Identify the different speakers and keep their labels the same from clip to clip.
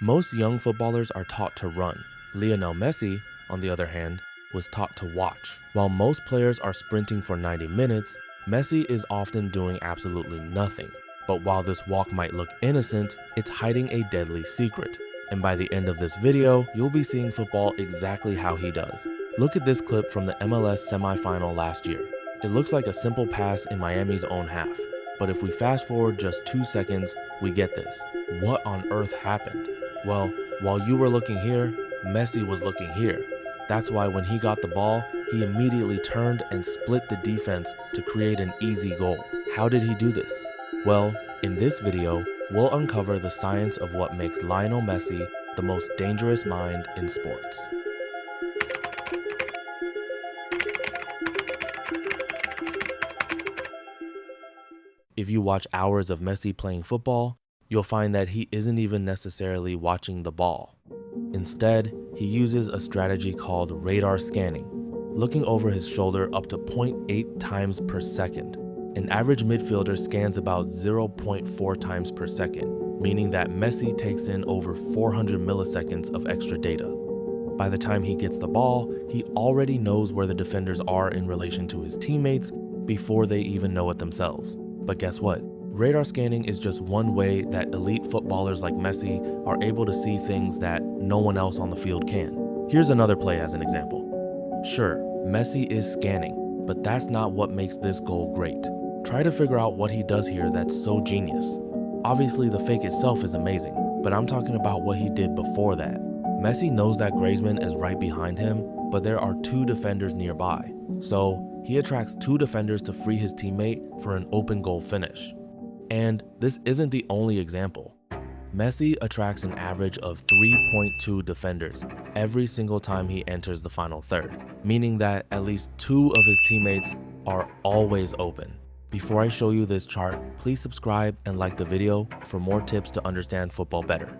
Speaker 1: Most young footballers are taught to run. Lionel Messi, on the other hand, was taught to watch. While most players are sprinting for 90 minutes, Messi is often doing absolutely nothing. But while this walk might look innocent, it's hiding a deadly secret. And by the end of this video, you'll be seeing football exactly how he does. Look at this clip from the MLS semifinal last year. It looks like a simple pass in Miami's own half. But if we fast forward just 2 seconds, we get this. What on earth happened? Well, while you were looking here, Messi was looking here. That's why when he got the ball, he immediately turned and split the defense to create an easy goal. How did he do this? Well, in this video, we'll uncover the science of what makes Lionel Messi the most dangerous mind in sports. If you watch hours of Messi playing football, you'll find that he isn't even necessarily watching the ball. Instead, he uses a strategy called radar scanning, looking over his shoulder up to 0.8 times per second. An average midfielder scans about 0.4 times per second, meaning that Messi takes in over 400 milliseconds of extra data. By the time he gets the ball, he already knows where the defenders are in relation to his teammates before they even know it themselves. But guess what? Radar scanning is just one way that elite footballers like Messi are able to see things that no one else on the field can. Here's another play as an example. Sure, Messi is scanning, but that's not what makes this goal great. Try to figure out what he does here that's so genius. Obviously, the fake itself is amazing, but I'm talking about what he did before that. Messi knows that Griezmann is right behind him, but there are 2 defenders nearby. So he attracts 2 defenders to free his teammate for an open goal finish. And this isn't the only example. Messi attracts an average of 3.2 defenders every single time he enters the final third, meaning that at least 2 of his teammates are always open. Before I show you this chart, please subscribe and like the video for more tips to understand football better.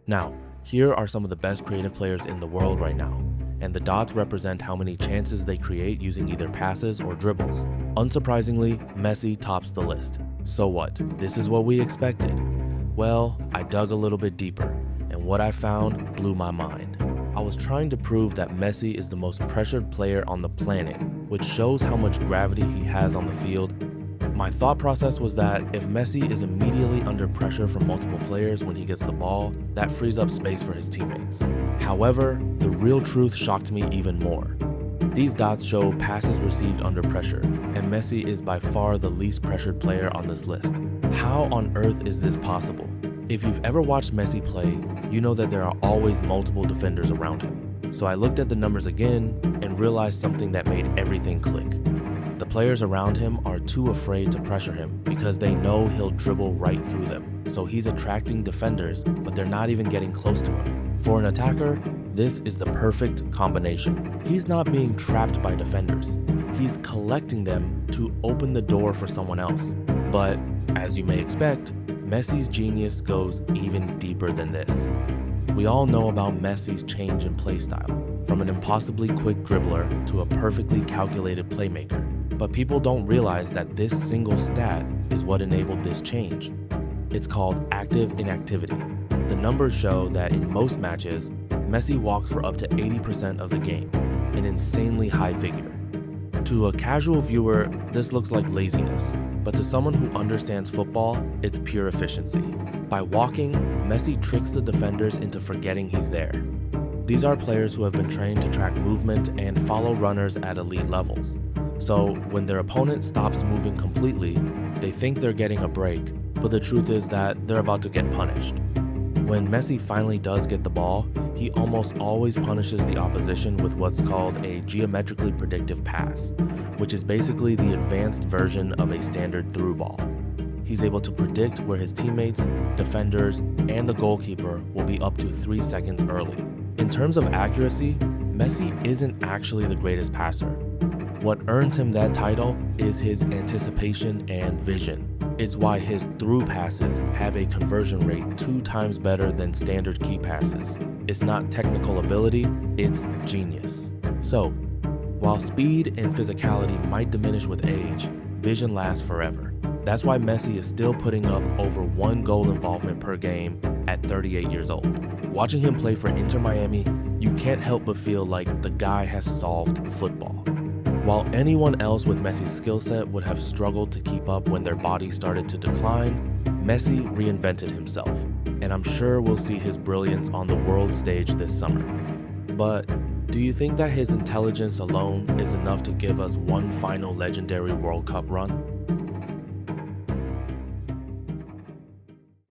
Speaker 1: Now, here are some of the best creative players in the world right now, and the dots represent how many chances they create using either passes or dribbles. Unsurprisingly, Messi tops the list. So what? This is what we expected. Well, I dug a little bit deeper, and what I found blew my mind. I was trying to prove that Messi is the most pressured player on the planet, which shows how much gravity he has on the field. My thought process was that if Messi is immediately under pressure from multiple players when he gets the ball, that frees up space for his teammates. However, the real truth shocked me even more. These dots show passes received under pressure, and Messi is by far the least pressured player on this list. How on earth is this possible? If you've ever watched Messi play, you know that there are always multiple defenders around him. So I looked at the numbers again and realized something that made everything click. The players around him are too afraid to pressure him because they know he'll dribble right through them. So he's attracting defenders, but they're not even getting close to him. For an attacker, this is the perfect combination. He's not being trapped by defenders. He's collecting them to open the door for someone else. But as you may expect, Messi's genius goes even deeper than this. We all know about Messi's change in play style, from an impossibly quick dribbler to a perfectly calculated playmaker. But people don't realize that this single stat is what enabled this change. It's called active inactivity. The numbers show that in most matches, Messi walks for up to 80% of the game, an insanely high figure. To a casual viewer, this looks like laziness, but to someone who understands football, it's pure efficiency. By walking, Messi tricks the defenders into forgetting he's there. These are players who have been trained to track movement and follow runners at elite levels. So when their opponent stops moving completely, they think they're getting a break, but the truth is that they're about to get punished. When Messi finally does get the ball, he almost always punishes the opposition with what's called a geometrically predictive pass, which is basically the advanced version of a standard through ball. He's able to predict where his teammates, defenders, and the goalkeeper will be up to 3 seconds early. In terms of accuracy, Messi isn't actually the greatest passer. What earns him that title is his anticipation and vision. It's why his through passes have a conversion rate 2 times better than standard key passes. It's not technical ability, it's genius. So, while speed and physicality might diminish with age, vision lasts forever. That's why Messi is still putting up over 1 goal involvement per game at 38 years old. Watching him play for Inter Miami, you can't help but feel like the guy has solved football. While anyone else with Messi's skill set would have struggled to keep up when their body started to decline, Messi reinvented himself, and I'm sure we'll see his brilliance on the world stage this summer. But do you think that his intelligence alone is enough to give us one final legendary World Cup run?